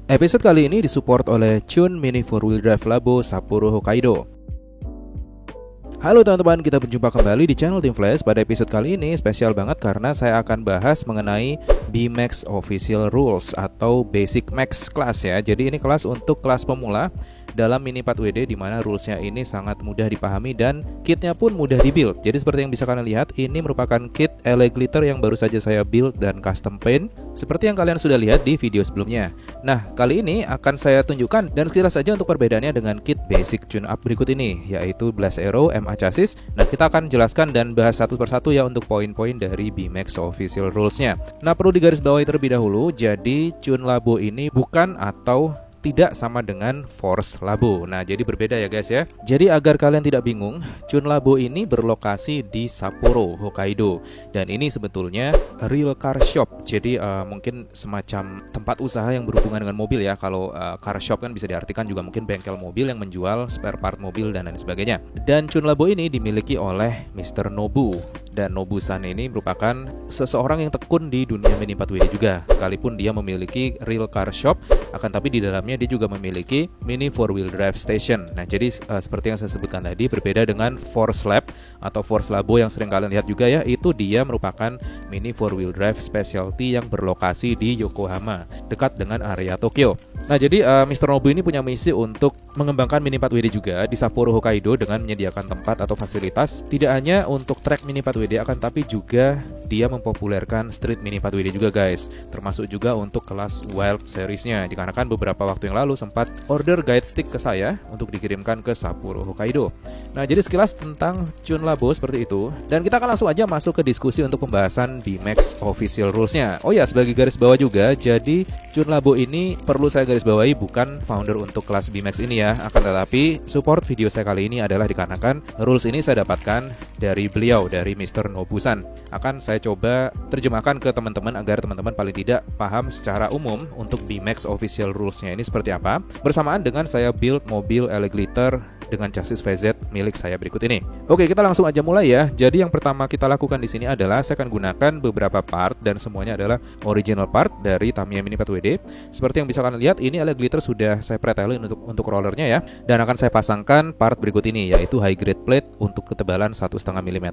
Episode kali ini disupport oleh Chun Mini 4-Wheel Drive Labo Sapporo Hokkaido. Halo teman-teman, kita berjumpa kembali di channel Team Flash. Pada episode kali ini spesial banget karena saya akan bahas mengenai BMAX Official Rules atau Basic Max Class ya. Jadi ini kelas untuk kelas pemula dalam Mini 4WD, di mana rulesnya ini sangat mudah dipahami dan kitnya pun mudah dibuild. Jadi seperti yang bisa kalian lihat, ini merupakan kit LA Glitter yang baru saja saya build dan custom paint seperti yang kalian sudah lihat di video sebelumnya. Nah, kali ini akan saya tunjukkan dan sekilas saja untuk perbedaannya dengan kit basic tune-up berikut ini, yaitu Blast Aero MA Chassis. Nah, kita akan jelaskan dan bahas satu persatu ya untuk poin-poin dari BMAX Official Rules-nya. Nah, perlu digarisbawahi terlebih dahulu, jadi Tune Labo ini bukan atau tidak sama dengan Force Labo. Nah, jadi berbeda ya guys ya. Jadi agar kalian tidak bingung, Tune Labo ini berlokasi di Sapporo, Hokkaido. Dan ini sebetulnya real car shop. Jadi mungkin semacam tempat usaha yang berhubungan dengan mobil ya. Kalau car shop kan bisa diartikan juga mungkin bengkel mobil yang menjual spare part mobil dan lain sebagainya. Dan Tune Labo ini dimiliki oleh Mr. Nobu. Dan Nobu-san ini merupakan seseorang yang tekun di dunia Mini 4WD juga. Sekalipun dia memiliki real car shop, akan tapi di dalamnya dia juga memiliki Mini 4-Wheel Drive Station. Nah, jadi seperti yang saya sebutkan tadi, berbeda dengan Force Lab atau Force Labo yang sering kalian lihat juga ya, itu dia merupakan Mini 4-Wheel Drive Specialty yang berlokasi di Yokohama, dekat dengan area Tokyo. Nah, jadi Mr. Nobu ini punya misi untuk mengembangkan Mini 4WD juga di Sapporo, Hokkaido dengan menyediakan tempat atau fasilitas tidak hanya untuk track Mini 4WD, akan tapi juga dia mempopulerkan street Mini 4WD juga guys, termasuk juga untuk kelas Wild Series-nya. Dikarenakan beberapa waktu yang lalu sempat order guide stick ke saya untuk dikirimkan ke Sapporo, Hokkaido. Nah, jadi sekilas tentang Tune Labo seperti itu. Dan kita akan langsung aja masuk ke diskusi untuk pembahasan BMAX Official Rules-nya. Oh ya, sebagai garis bawah juga, jadi Tune Labo ini perlu saya garis bawahi bukan founder untuk kelas BMAX ini ya. Akan tetapi support video saya kali ini adalah dikarenakan rules ini saya dapatkan dari beliau, dari Mr. Nobu-san. Akan saya coba terjemahkan ke teman-teman agar teman-teman paling tidak paham secara umum untuk BMAX Official Rules-nya ini seperti apa. Bersamaan dengan saya build mobil LA Glitter dengan chassis VZ milik saya berikut ini. Oke, kita langsung aja mulai ya. Jadi yang pertama kita lakukan di sini adalah saya akan gunakan beberapa part dan semuanya adalah original part dari Tamiya Mini 4WD. Seperti yang bisa kalian lihat, ini LA Glitter sudah saya pretelin untuk rollernya ya. Dan akan saya pasangkan part berikut ini, yaitu high grade plate untuk ketebalan 1,5 mm.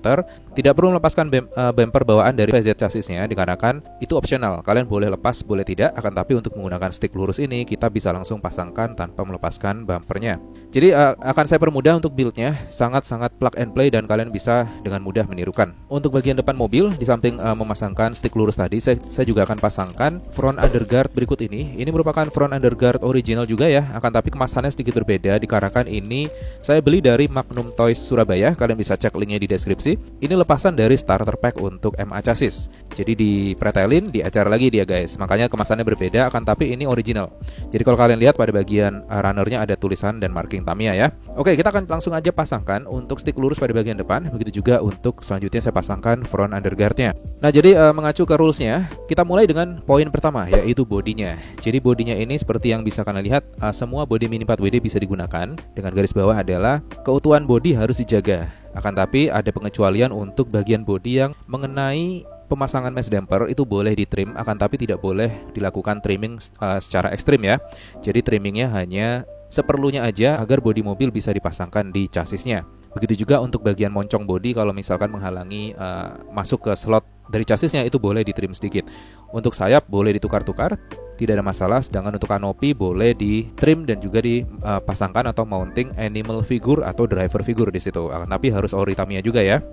Tidak perlu melepaskan bumper bawaan dari VZ chassisnya dikarenakan itu opsional. Kalian boleh lepas, boleh tidak. Akan tapi untuk menggunakan stick lurus ini kita bisa langsung pasangkan tanpa melepaskan bumpernya. Jadi akan saya permudah untuk buildnya, sangat-sangat plug and play dan kalian bisa dengan mudah menirukan. Untuk bagian depan mobil, di samping memasangkan stick lurus tadi, saya juga akan pasangkan front underguard berikut ini. Ini merupakan front underguard original juga ya, akan tapi kemasannya sedikit berbeda dikarenakan ini saya beli dari Magnum Toys Surabaya. Kalian bisa cek linknya di deskripsi. Ini lepasan dari starter pack untuk MA Chassis. Jadi dipretelin, diacar lagi dia guys. Makanya kemasannya berbeda, akan tapi ini original. Jadi kalau kalian lihat pada bagian runnernya ada tulisan dan marking Tamiya ya. Oke, kita akan langsung aja pasangkan untuk stick lurus pada bagian depan. Begitu juga untuk selanjutnya saya pasangkan front underguardnya. Nah, jadi mengacu ke rulesnya, kita mulai dengan poin pertama, yaitu bodinya. Jadi bodinya ini seperti yang bisa kalian lihat, semua bodi Mini 4WD bisa digunakan. Dengan garis bawah adalah keutuhan bodi harus dijaga. Akan tapi ada pengecualian untuk bagian bodi yang mengenai pemasangan mesh damper itu boleh ditrim, akan tapi tidak boleh dilakukan trimming secara ekstrim ya. Jadi trimmingnya hanya seperlunya aja agar bodi mobil bisa dipasangkan di chassisnya. Begitu juga untuk bagian moncong bodi, kalau misalkan menghalangi masuk ke slot dari chassisnya itu boleh ditrim sedikit. Untuk sayap boleh ditukar-tukar, tidak ada masalah. Sedangkan untuk kanopi boleh ditrim dan juga dipasangkan atau mounting animal figure atau driver figure di situ. Tapi harus ori Tamiya juga ya.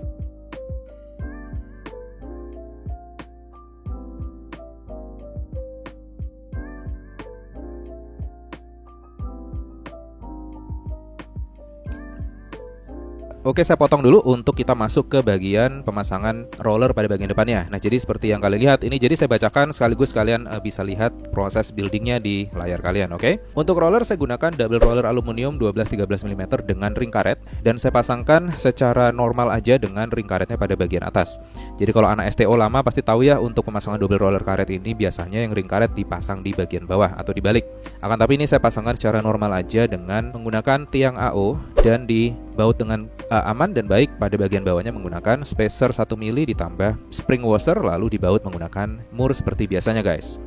Oke, saya potong dulu untuk kita masuk ke bagian pemasangan roller pada bagian depannya. Nah, jadi seperti yang kalian lihat ini, jadi saya bacakan sekaligus kalian bisa lihat proses buildingnya di layar kalian, oke? Untuk roller saya gunakan double roller aluminium 12-13 mm dengan ring karet, dan saya pasangkan secara normal aja dengan ring karetnya pada bagian atas. Jadi kalau anak STO lama pasti tahu ya, untuk pemasangan double roller karet ini biasanya yang ring karet dipasang di bagian bawah atau di balik. Akan tapi ini saya pasangkan secara normal aja dengan menggunakan tiang AO dan dibaut dengan aman dan baik. Pada bagian bawahnya menggunakan spacer 1 mili ditambah spring washer, lalu dibaut menggunakan mur seperti biasanya guys.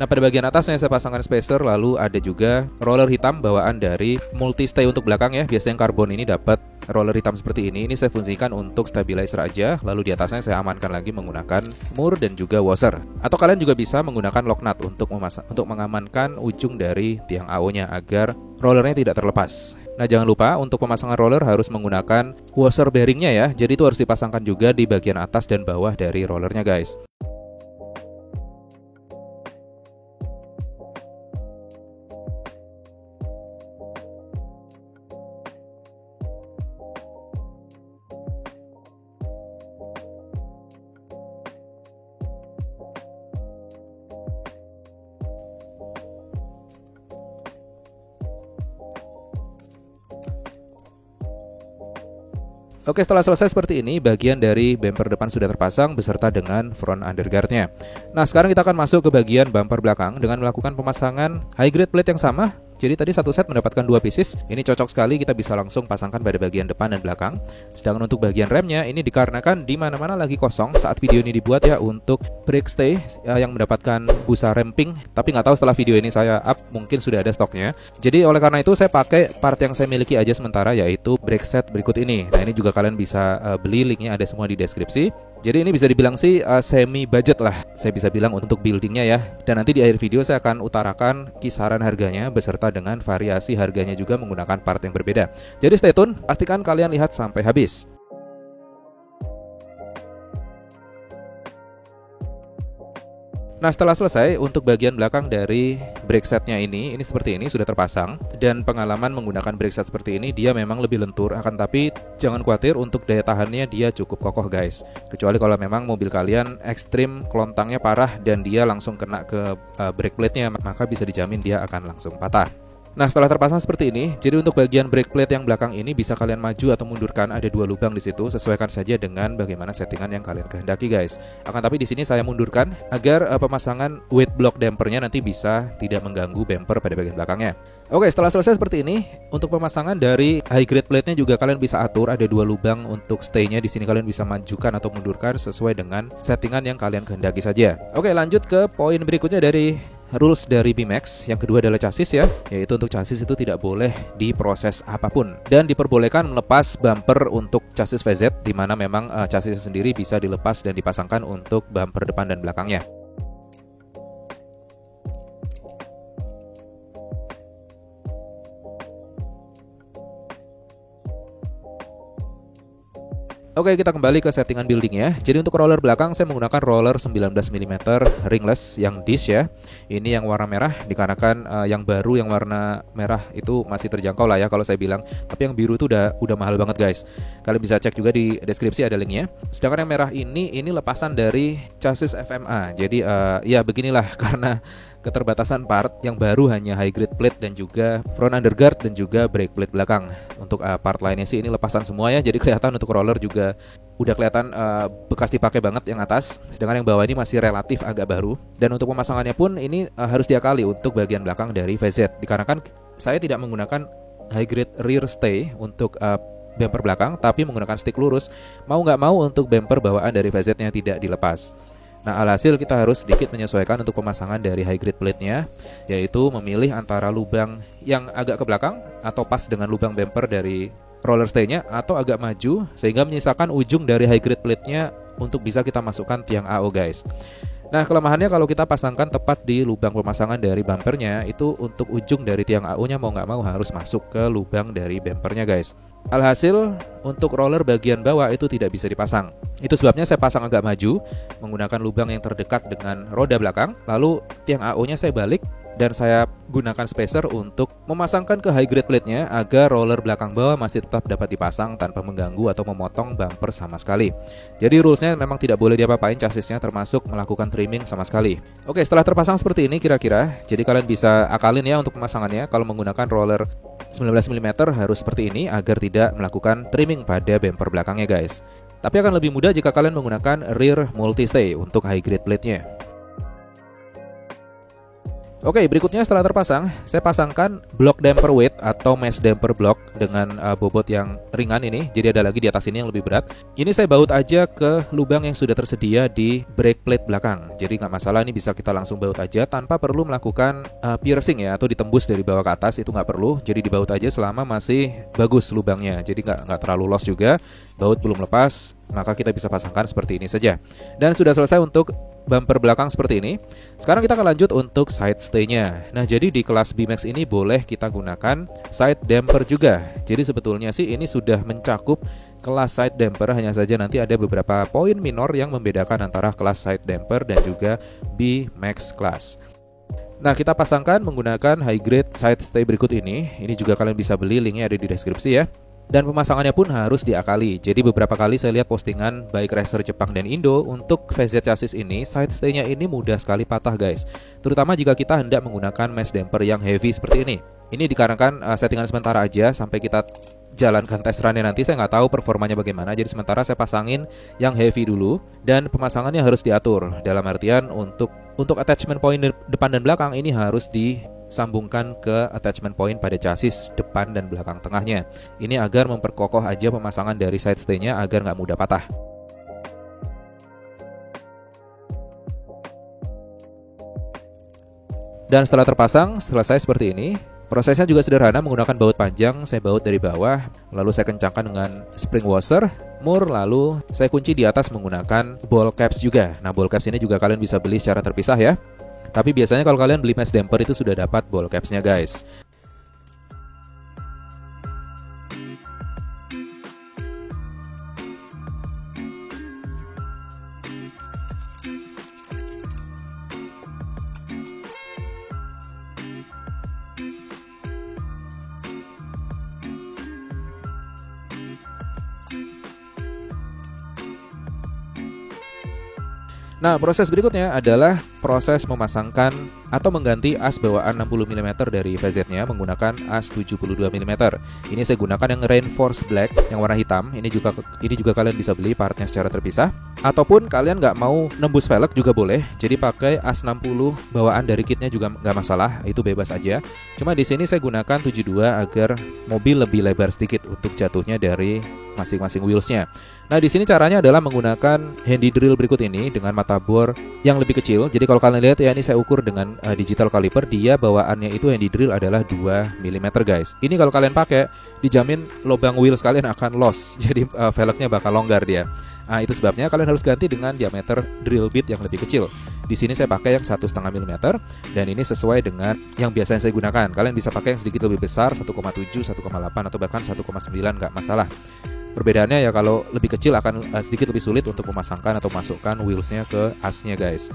Nah, pada bagian atasnya saya pasangkan spacer, lalu ada juga roller hitam bawaan dari multi-stay untuk belakang ya. Biasanya yang karbon ini dapat roller hitam seperti ini. Ini saya fungsikan untuk stabilizer aja, lalu di atasnya saya amankan lagi menggunakan mur dan juga washer. Atau kalian juga bisa menggunakan lock nut untuk mengamankan ujung dari tiang AO-nya agar rollernya tidak terlepas. Nah, jangan lupa untuk pemasangan roller harus menggunakan washer bearingnya ya. Jadi itu harus dipasangkan juga di bagian atas dan bawah dari rollernya guys. Oke, setelah selesai seperti ini, bagian dari bumper depan sudah terpasang beserta dengan front underguardnya. Nah, sekarang kita akan masuk ke bagian bumper belakang dengan melakukan pemasangan high grade plate yang sama. Jadi tadi satu set mendapatkan 2 pieces. Ini cocok sekali, kita bisa langsung pasangkan pada bagian depan dan belakang. Sedangkan untuk bagian remnya ini dikarenakan di mana-mana lagi kosong saat video ini dibuat ya, untuk brake stay yang mendapatkan busa remping. Tapi nggak tahu setelah video ini saya up mungkin sudah ada stoknya. Jadi oleh karena itu saya pakai part yang saya miliki aja sementara, yaitu brake set berikut ini. Nah, ini juga kalian bisa beli, linknya ada semua di deskripsi. Jadi ini bisa dibilang sih semi budget lah, saya bisa bilang untuk buildingnya ya. Dan nanti di akhir video saya akan utarakan kisaran harganya beserta dengan variasi harganya juga menggunakan part yang berbeda. Jadi stay tune, pastikan kalian lihat sampai habis. Nah, setelah selesai untuk bagian belakang dari brake setnya ini seperti ini sudah terpasang. Dan pengalaman menggunakan brake set seperti ini dia memang lebih lentur, akan tapi jangan khawatir untuk daya tahannya dia cukup kokoh guys. Kecuali kalau memang mobil kalian ekstrim kelontangnya parah dan dia langsung kena ke brake plate-nya, maka bisa dijamin dia akan langsung patah. Nah, setelah terpasang seperti ini, jadi untuk bagian brake plate yang belakang ini bisa kalian maju atau mundurkan, ada 2 lubang di situ. Sesuaikan saja dengan bagaimana settingan yang kalian kehendaki, guys. Akan tapi di sini saya mundurkan agar pemasangan weight block dampernya nanti bisa tidak mengganggu bumper pada bagian belakangnya. Oke, setelah selesai seperti ini, untuk pemasangan dari high grade plate-nya juga kalian bisa atur, ada 2 lubang untuk stay-nya. Di sini kalian bisa majukan atau mundurkan sesuai dengan settingan yang kalian kehendaki saja. Oke, lanjut ke poin berikutnya dari rules dari BMAX. Yang kedua adalah chassis ya, yaitu untuk chassis itu tidak boleh diproses apapun dan diperbolehkan melepas bumper untuk chassis VZ, di mana memang chassis sendiri bisa dilepas dan dipasangkan untuk bumper depan dan belakangnya. Oke, kita kembali ke settingan buildingnya. Jadi untuk roller belakang saya menggunakan roller 19 mm ringless yang dish ya. Ini yang warna merah, dikarenakan yang baru yang warna merah itu masih terjangkau lah ya kalau saya bilang. Tapi yang biru itu udah mahal banget guys. Kalian bisa cek juga di deskripsi, ada linknya. Sedangkan yang merah ini lepasan dari chassis FMA. Jadi ya beginilah, karena keterbatasan part yang baru hanya high grade plate dan juga front underguard dan juga brake plate belakang. Untuk part lainnya sih ini lepasan semua ya. Jadi kelihatan untuk roller juga udah kelihatan bekas dipakai banget yang atas. Sedangkan yang bawah ini masih relatif agak baru. Dan untuk pemasangannya pun ini harus diakali untuk bagian belakang dari VZ. Dikarenakan saya tidak menggunakan high grade rear stay untuk bumper belakang, tapi menggunakan stick lurus. Mau nggak mau untuk bumper bawaan dari VZ-nya tidak dilepas. Nah, alhasil kita harus sedikit menyesuaikan untuk pemasangan dari high grade plate-nya, yaitu memilih antara lubang yang agak ke belakang atau pas dengan lubang bumper dari roller stay-nya, atau agak maju sehingga menyisakan ujung dari high grade plate-nya untuk bisa kita masukkan tiang AO guys. Nah, kelemahannya kalau kita pasangkan tepat di lubang pemasangan dari bumpernya, itu untuk ujung dari tiang AO-nya mau nggak mau harus masuk ke lubang dari bumpernya guys. Alhasil untuk roller bagian bawah itu tidak bisa dipasang. Itu sebabnya saya pasang agak maju menggunakan lubang yang terdekat dengan roda belakang. Lalu tiang AO-nya saya balik dan saya gunakan spacer untuk memasangkan ke high grade plate-nya agar roller belakang bawah masih tetap dapat dipasang tanpa mengganggu atau memotong bumper sama sekali. Jadi rules-nya memang tidak boleh diapa-apain chassisnya, termasuk melakukan trimming sama sekali. Oke, setelah terpasang seperti ini kira-kira, jadi kalian bisa akalin ya untuk pemasangannya. Kalau menggunakan roller 19 mm harus seperti ini agar tidak melakukan trimming pada bumper belakangnya guys. Tapi akan lebih mudah jika kalian menggunakan rear multi-stay untuk high grade plate-nya. Oke, berikutnya setelah terpasang, saya pasangkan block damper weight atau mesh damper block dengan bobot yang ringan ini. Jadi ada lagi di atas ini yang lebih berat. Ini saya baut aja ke lubang yang sudah tersedia di brake plate belakang. Jadi nggak masalah, ini bisa kita langsung baut aja tanpa perlu melakukan piercing ya, atau ditembus dari bawah ke atas, itu nggak perlu. Jadi dibaut aja selama masih bagus lubangnya. Jadi nggak terlalu loss juga. Baut belum lepas, maka kita bisa pasangkan seperti ini saja. Dan sudah selesai untuk bumper belakang seperti ini. Sekarang kita akan lanjut untuk side stay-nya. Nah, jadi di kelas B-Max ini boleh kita gunakan side damper juga. Jadi sebetulnya sih ini sudah mencakup kelas side damper, hanya saja nanti ada beberapa poin minor yang membedakan antara kelas side damper dan juga B-Max class. Nah, kita pasangkan menggunakan high grade side stay berikut ini. Ini juga kalian bisa beli, linknya ada di deskripsi ya. Dan pemasangannya pun harus diakali. Jadi beberapa kali saya lihat postingan baik racer Jepang dan Indo, untuk VZ chassis ini side stay-nya ini mudah sekali patah guys. Terutama jika kita hendak menggunakan mesh damper yang heavy seperti ini. Ini dikarenakan settingan sementara aja sampai kita jalankan test run-nya nanti. Saya nggak tahu performanya bagaimana. Jadi sementara saya pasangin yang heavy dulu, dan pemasangannya harus diatur. Dalam artian untuk attachment point depan dan belakang ini harus disambungkan ke attachment point pada chassis depan dan belakang tengahnya. Ini agar memperkokoh aja pemasangan dari side stay-nya agar nggak mudah patah. Dan setelah terpasang, selesai seperti ini. Prosesnya juga sederhana, menggunakan baut panjang. Saya baut dari bawah, lalu saya kencangkan dengan spring washer, mur, lalu saya kunci di atas menggunakan ball caps juga. Nah, ball caps ini juga kalian bisa beli secara terpisah ya. Tapi biasanya kalau kalian beli mesh damper itu sudah dapat ball capsnya guys. Nah, proses berikutnya adalah proses memasangkan atau mengganti as bawaan 60 mm dari VZ-nya menggunakan as 72 mm. Ini saya gunakan yang reinforced black yang warna hitam. Ini juga kalian bisa beli partnya secara terpisah. Ataupun kalian nggak mau nembus velg juga boleh. Jadi pakai as 60 bawaan dari kitnya juga nggak masalah. Itu bebas aja. Cuma di sini saya gunakan 72 agar mobil lebih lebar sedikit untuk jatuhnya dari masing-masing wheelsnya. Nah, di sini caranya adalah menggunakan handy drill berikut ini dengan mata bor yang lebih kecil. Jadi kalau kalian lihat ya, ini saya ukur dengan digital caliper. Dia bawaannya itu handy drill adalah 2 mm guys. Ini kalau kalian pakai, dijamin lubang wheels kalian akan loss. Jadi velgnya bakal longgar dia. Nah, itu sebabnya kalian harus ganti dengan diameter drill bit yang lebih kecil. Di sini saya pakai yang 1,5 mm dan ini sesuai dengan yang biasanya saya gunakan. Kalian bisa pakai yang sedikit lebih besar, 1,7, 1,8 atau bahkan 1,9, nggak masalah. Perbedaannya ya, kalau lebih kecil akan sedikit lebih sulit untuk memasangkan atau masukkan wheelsnya ke asnya guys.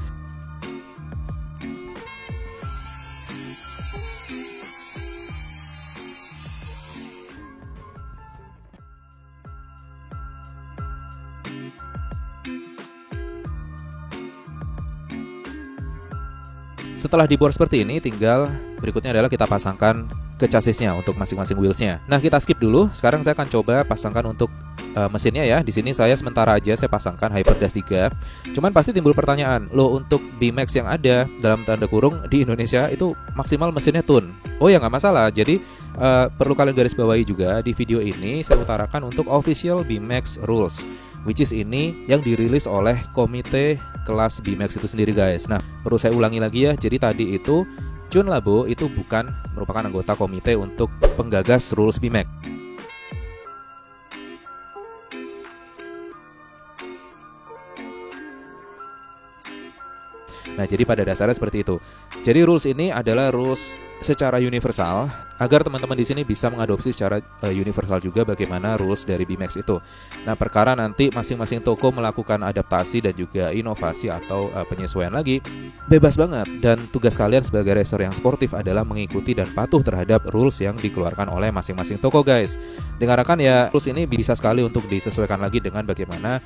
Setelah dibor seperti ini, tinggal berikutnya adalah kita pasangkan ke chassisnya untuk masing-masing wheelsnya. Nah, kita skip dulu. Sekarang saya akan coba pasangkan untuk mesinnya ya. Di sini saya sementara aja saya pasangkan Hyperdash 3. Cuman pasti timbul pertanyaan, loh untuk B-Max yang ada dalam tanda kurung di Indonesia itu maksimal mesinnya tune. Oh ya, nggak masalah. Jadi perlu kalian garis bawahi juga, di video ini saya utarakan untuk official B-Max rules, which is ini yang dirilis oleh komite kelas B-Max itu sendiri guys. Nah, perlu saya ulangi lagi ya. Jadi tadi itu Chun Labo itu bukan merupakan anggota komite untuk penggagas rules B-Max. Nah, jadi pada dasarnya seperti itu. Jadi rules ini adalah rules secara universal agar teman-teman di sini bisa mengadopsi secara universal juga bagaimana rules dari B-Max itu. Nah, perkara nanti masing-masing toko melakukan adaptasi dan juga inovasi atau penyesuaian lagi, bebas banget. Dan tugas kalian sebagai racer yang sportif adalah mengikuti dan patuh terhadap rules yang dikeluarkan oleh masing-masing toko guys. Dengarkan ya, rules ini bisa sekali untuk disesuaikan lagi dengan bagaimana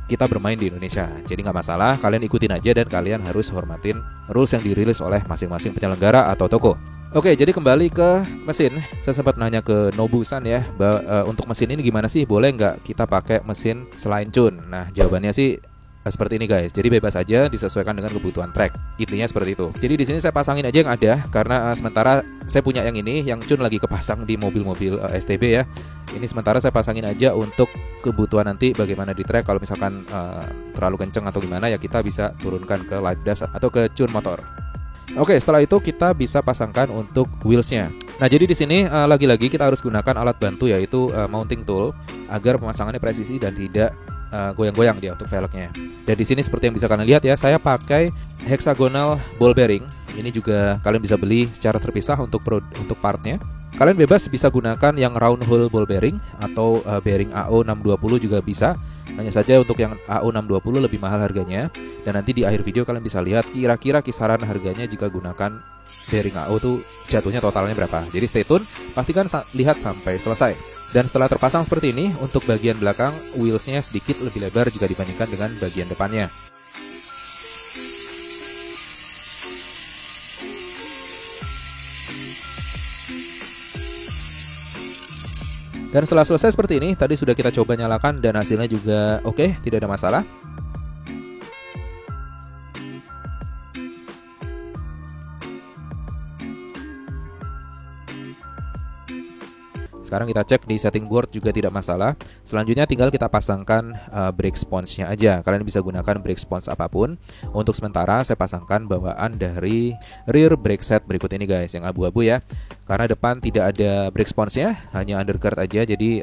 kita bermain di Indonesia. Jadi nggak masalah, kalian ikutin aja dan kalian harus hormatin rules yang dirilis oleh masing-masing penyelenggara atau toko. Oke, jadi kembali ke mesin. Saya sempat nanya ke Nobu-san ya, untuk mesin ini gimana sih? Boleh nggak kita pakai mesin selain Chun? Nah, jawabannya sih seperti ini guys. Jadi bebas aja disesuaikan dengan kebutuhan track. Intinya seperti itu. Jadi di sini saya pasangin aja yang ada karena sementara saya punya yang ini, yang Chun lagi kepasang di mobil-mobil STB ya. Ini sementara saya pasangin aja untuk kebutuhan nanti bagaimana di track. Kalau misalkan terlalu kenceng atau gimana ya kita bisa turunkan ke live dash atau ke Chun motor. Oke, setelah itu kita bisa pasangkan untuk wheelsnya. Nah, jadi di sini lagi-lagi kita harus gunakan alat bantu yaitu mounting tool agar pemasangannya presisi dan tidak goyang-goyang dia untuk velgnya. Dan di sini seperti yang bisa kalian lihat ya, saya pakai hexagonal ball bearing. Ini juga kalian bisa beli secara terpisah untuk partnya. Kalian bebas bisa gunakan yang round hole ball bearing atau bearing AO620 juga bisa. Hanya saja untuk yang AO620 lebih mahal harganya. Dan nanti di akhir video kalian bisa lihat kira-kira kisaran harganya jika gunakan bearing AO tuh jatuhnya totalnya berapa. Jadi stay tune, pastikan lihat sampai selesai. Dan setelah terpasang seperti ini, untuk bagian belakang wheelsnya sedikit lebih lebar jika dibandingkan dengan bagian depannya. Dan setelah selesai seperti ini, tadi sudah kita coba nyalakan dan hasilnya juga oke, tidak ada masalah. Sekarang kita cek di setting board juga tidak masalah. Selanjutnya tinggal kita pasangkan brake sponge-nya aja. Kalian bisa gunakan brake sponge apapun. Untuk sementara saya pasangkan bawaan dari rear brake set berikut ini guys, yang abu-abu ya. Karena depan tidak ada brake sponge-nya, hanya underguard aja. Jadi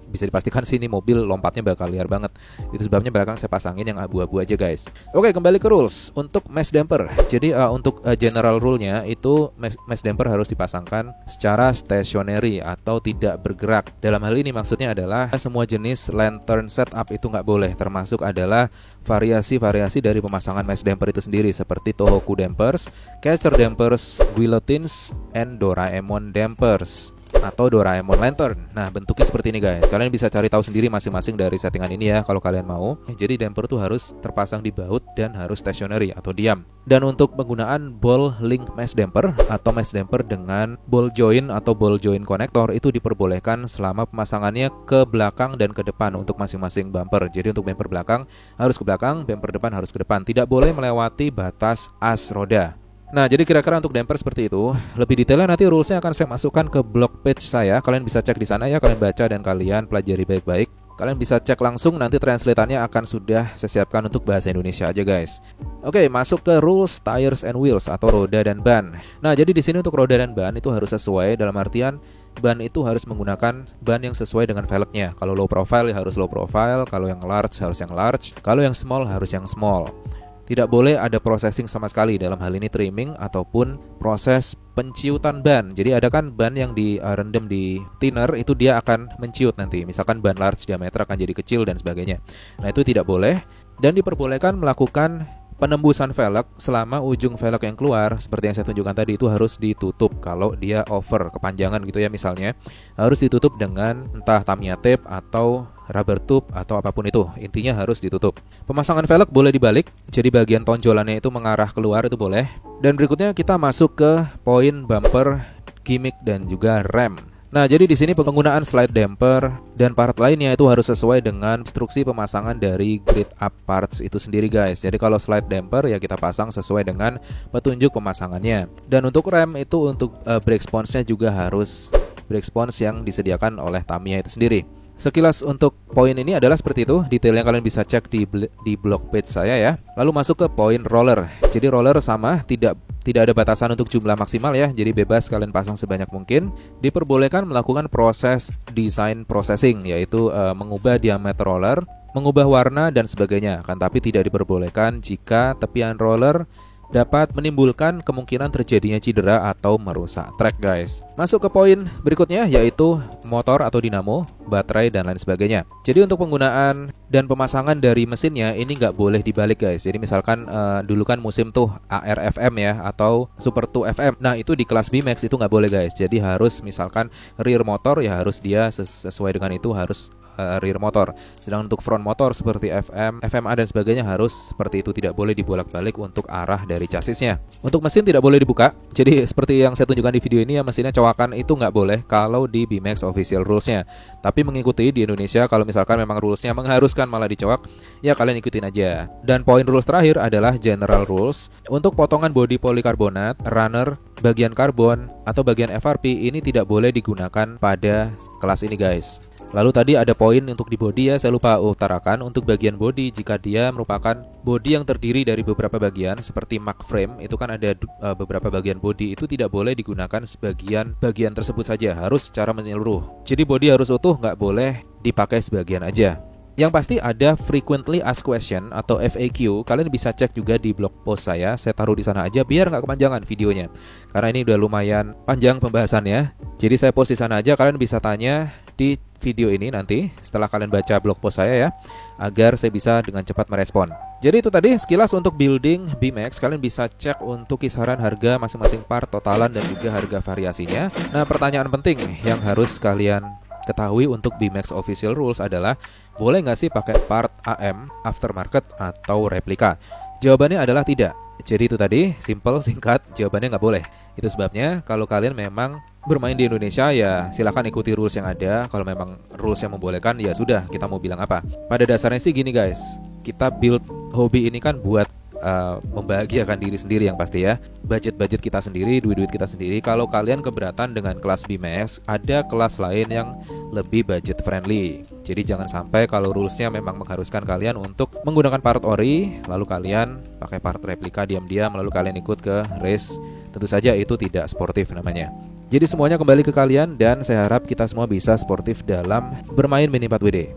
bisa dipastikan sini mobil lompatnya bakal liar banget. Itu sebabnya belakang saya pasangin yang abu-abu aja guys. Oke, kembali ke rules untuk mesh damper. Jadi untuk general rule-nya itu mesh damper harus dipasangkan secara stationary atau tidak bergerak. Dalam hal ini maksudnya adalah semua jenis lantern setup itu nggak boleh, termasuk adalah variasi-variasi dari pemasangan mesh damper itu sendiri seperti Tohoku dampers, Catcher dampers, guillotines, and Doraemon dampers atau Doraemon lantern. Nah, bentuknya seperti ini guys. Kalian bisa cari tahu sendiri masing-masing dari settingan ini ya kalau kalian mau. Jadi damper tuh harus terpasang di baut dan harus stationary atau diam. Dan untuk penggunaan ball link mesh damper atau mesh damper dengan ball joint atau ball joint connector itu diperbolehkan selama pemasangannya ke belakang dan ke depan untuk masing-masing bumper. Jadi untuk bumper belakang harus ke belakang, bumper depan harus ke depan. Tidak boleh melewati batas as roda. Nah, jadi kira-kira untuk damper seperti itu. Lebih detailnya nanti rulesnya akan saya masukkan ke blog page saya. Kalian bisa cek di sana ya, kalian baca dan kalian pelajari baik-baik. Kalian bisa cek langsung, nanti translatannya akan sudah saya siapkan untuk bahasa Indonesia aja guys. Oke, masuk ke rules tires and wheels atau roda dan ban. Nah, jadi di sini untuk roda dan ban itu harus sesuai, dalam artian ban itu harus menggunakan ban yang sesuai dengan velgnya. Kalau low profile ya harus low profile, kalau yang large harus yang large, kalau yang small harus yang small. Tidak boleh ada processing sama sekali, dalam hal ini trimming ataupun proses penciutan ban. Jadi ada kan ban yang direndam di thinner itu dia akan menciut nanti. Misalkan ban large diameter akan jadi kecil dan sebagainya. Nah, itu tidak boleh dan diperbolehkan melakukan penembusan velg selama ujung velg yang keluar seperti yang saya tunjukkan tadi itu harus ditutup. Kalau dia over kepanjangan gitu ya misalnya, harus ditutup dengan entah Tamiya tape atau rubber tube atau apapun itu. Intinya harus ditutup. Pemasangan velg boleh dibalik, jadi bagian tonjolannya itu mengarah keluar itu boleh. Dan berikutnya kita masuk ke poin bumper, gimmick dan juga rem. Nah, jadi di sini penggunaan slide damper dan part lainnya itu harus sesuai dengan instruksi pemasangan dari grid up parts itu sendiri guys. Jadi kalau slide damper ya kita pasang sesuai dengan petunjuk pemasangannya. Dan untuk rem itu untuk brake sponge-nya juga harus brake sponge yang disediakan oleh Tamiya itu sendiri. Sekilas untuk poin ini adalah seperti itu. Detailnya kalian bisa cek di blog page saya ya. Lalu masuk ke poin roller. Jadi roller sama, tidak ada batasan untuk jumlah maksimal ya. Jadi bebas kalian pasang sebanyak mungkin. Diperbolehkan melakukan proses design processing, yaitu mengubah diameter roller, mengubah warna dan sebagainya. Kan tapi tidak diperbolehkan jika tepian roller dapat menimbulkan kemungkinan terjadinya cedera atau merusak track guys. Masuk ke poin berikutnya yaitu motor atau dinamo, baterai dan lain sebagainya. Jadi untuk penggunaan dan pemasangan dari mesinnya ini nggak boleh dibalik guys. Jadi misalkan dulu kan musim tuh ARFM ya atau Super 2 FM. Nah itu di kelas B-Max itu nggak boleh guys. Jadi harus misalkan rear motor ya harus dia sesuai dengan itu harus rear motor. Sedangkan untuk front motor seperti FM, FMA dan sebagainya harus seperti itu, tidak boleh dibolak-balik untuk arah dari chassisnya. Untuk mesin tidak boleh dibuka. Jadi seperti yang saya tunjukkan di video ini ya, mesinnya cowakan itu nggak boleh kalau di BMX official rules-nya. Tapi mengikuti di Indonesia, kalau misalkan memang rules-nya mengharuskan malah dicowak, ya kalian ikutin aja. Dan poin rules terakhir adalah general rules. Untuk potongan bodi polikarbonat, runner, bagian karbon, atau bagian FRP ini tidak boleh digunakan pada kelas ini guys. Lalu tadi ada poin untuk di bodi ya, saya lupa utarakan. Untuk bagian bodi, jika dia merupakan bodi yang terdiri dari beberapa bagian seperti mug frame, itu kan ada beberapa bagian bodi, itu tidak boleh digunakan sebagian bagian tersebut saja, harus secara menyeluruh. Jadi bodi harus utuh, nggak boleh dipakai sebagian aja. Yang pasti ada frequently asked question atau FAQ. Kalian bisa cek juga di blog post saya taruh di sana aja biar nggak kepanjangan videonya. Karena ini udah lumayan panjang pembahasannya. Jadi saya post di sana aja, kalian bisa tanya di video ini nanti setelah kalian baca blog post saya ya, agar saya bisa dengan cepat merespon. Jadi itu tadi sekilas untuk building BMX. Kalian bisa cek untuk kisaran harga masing-masing part, totalan dan juga harga variasinya. Nah, pertanyaan penting yang harus kalian ketahui untuk BMX official rules adalah, boleh nggak sih pakai part AM, aftermarket, atau replika? Jawabannya adalah tidak. Jadi itu tadi, simple, singkat, jawabannya nggak boleh. Itu sebabnya kalau kalian memang bermain di Indonesia ya silakan ikuti rules yang ada. Kalau memang rules yang membolehkan ya sudah, kita mau bilang apa. Pada dasarnya sih gini guys, kita build hobi ini kan buat membahagiakan diri sendiri yang pasti ya. Budget kita sendiri, duit kita sendiri. Kalau kalian keberatan dengan kelas BMX, ada kelas lain yang lebih budget friendly. Jadi jangan sampai kalau rulesnya memang mengharuskan kalian untuk menggunakan part ori, lalu kalian pakai part replika diam-diam, lalu kalian ikut ke race. Tentu saja itu tidak sportif namanya. Jadi semuanya kembali ke kalian, dan saya harap kita semua bisa sportif dalam bermain Mini 4WD.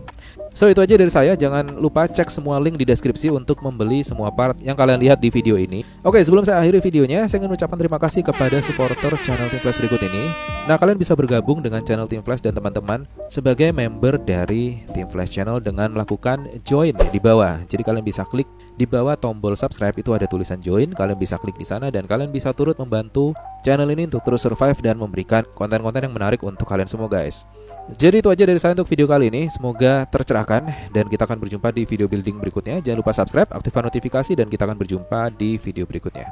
So itu aja dari saya, jangan lupa cek semua link di deskripsi untuk membeli semua part yang kalian lihat di video ini. Oke, sebelum saya akhiri videonya, saya ingin mengucapkan terima kasih kepada supporter channel Team Flash berikut ini. Nah, kalian bisa bergabung dengan channel Team Flash dan teman-teman sebagai member dari Team Flash Channel dengan melakukan join di bawah. Jadi kalian bisa klik di bawah tombol subscribe, itu ada tulisan join, kalian bisa klik di sana dan kalian bisa turut membantu channel ini untuk terus survive dan memberikan konten-konten yang menarik untuk kalian semua guys. Jadi itu aja dari saya untuk video kali ini, semoga tercerahkan dan kita akan berjumpa di video building berikutnya. Jangan lupa subscribe, aktifkan notifikasi dan kita akan berjumpa di video berikutnya.